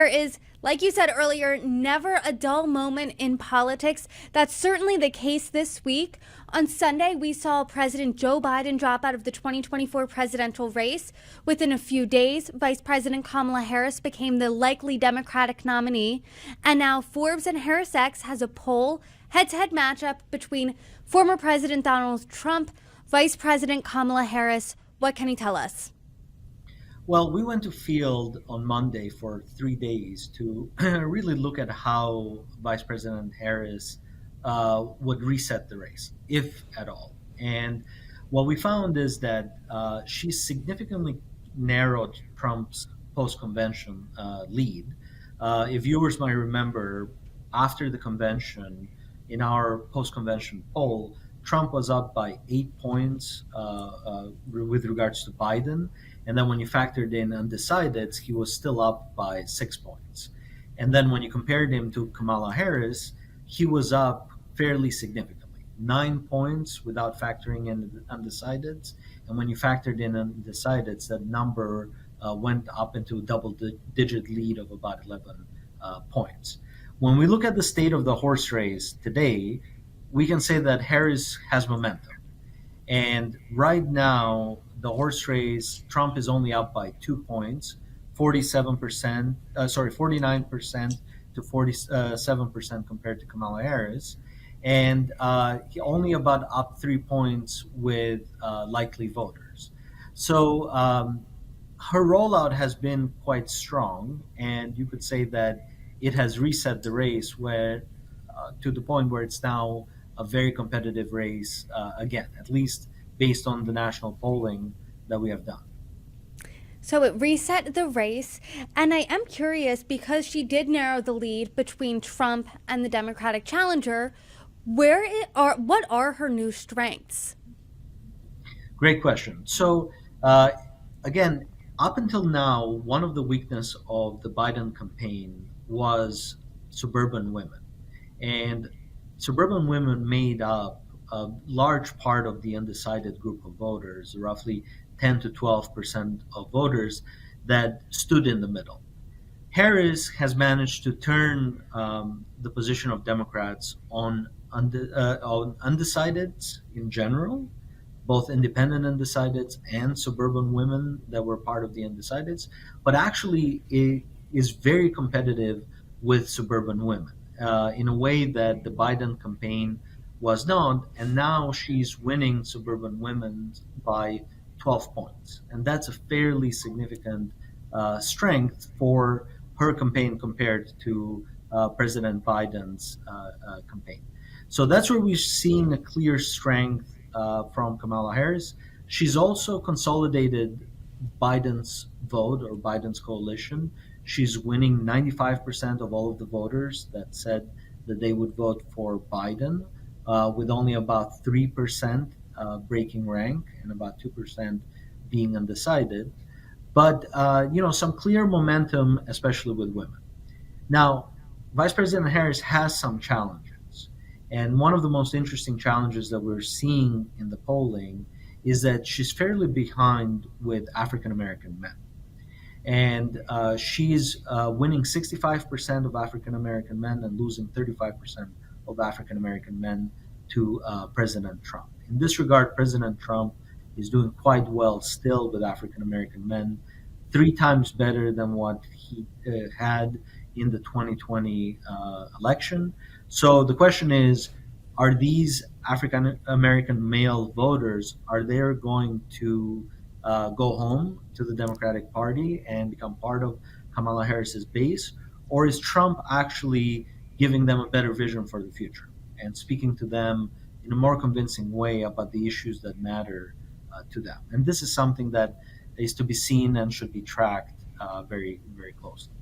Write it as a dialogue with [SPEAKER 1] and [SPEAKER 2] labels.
[SPEAKER 1] There is, like you said earlier, never a dull moment in politics. That's certainly the case this week. On Sunday, we saw President Joe Biden drop out of the 2024 presidential race. Within a few days, Vice President Kamala Harris became the likely Democratic nominee. And now Forbes and HarrisX has a poll head-to-head matchup between former President Donald Trump, Vice President Kamala Harris. What can he tell us?
[SPEAKER 2] Well, we went to field on Monday for 3 days to really look at how Vice President Harris would reset the race, if at all. And what we found is that she significantly narrowed Trump's post convention lead. If viewers might remember, after the convention, in our post convention poll, Trump was up by 8 points with regards to Biden. And then when you factored in undecideds, he was still up by 6 points. And then when you compared him to Kamala Harris, he was up fairly significantly, 9 points without factoring in undecideds. And when you factored in undecideds, that number went up into a double digit lead of about 11 points. When we look at the state of the horse race today, we can say that Harris has momentum. And right now, the horse race, Trump is only up by 2 points, 49% to 47% compared to Kamala Harris. And he only about up 3 points with likely voters. So her rollout has been quite strong. And you could say that it has reset the race where to the point where it's now a very competitive race again, at least based on the national polling that we have done.
[SPEAKER 1] So it reset the race. And I am curious because she did narrow the lead between Trump and the Democratic challenger. What are her new strengths?
[SPEAKER 2] Great question. So, again, up until now, one of the weakness of the Biden campaign was suburban women. And suburban women made up a large part of the undecided group of voters, roughly 10 to 12% of voters that stood in the middle. Harris has managed to turn the position of Democrats on undecideds in general, both independent undecideds and suburban women that were part of the undecideds, but actually it is very competitive with suburban women in a way that the Biden campaign was not. And now she's winning suburban women by 12 points. And that's a fairly significant strength for her campaign compared to President Biden's campaign. So that's where we've seen a clear strength from Kamala Harris. She's also consolidated Biden's vote or Biden's coalition. She's winning 95% of all of the voters that said that they would vote for Biden, with only about 3% breaking rank and about 2% being undecided. But, some clear momentum, especially with women. Now, Vice President Harris has some challenges. And one of the most interesting challenges that we're seeing in the polling is that she's fairly behind with African American men. And she's winning 65% of African American men and losing 35% of African American men to President Trump. In this regard, President Trump is doing quite well still with African American men, 3 times better than what he had in the 2020 election. So the question is, are these African American male voters, are they going to go home to the Democratic Party and become part of Kamala Harris's base? Or is Trump actually giving them a better vision for the future and speaking to them in a more convincing way about the issues that matter to them? And this is something that is to be seen and should be tracked very, very closely.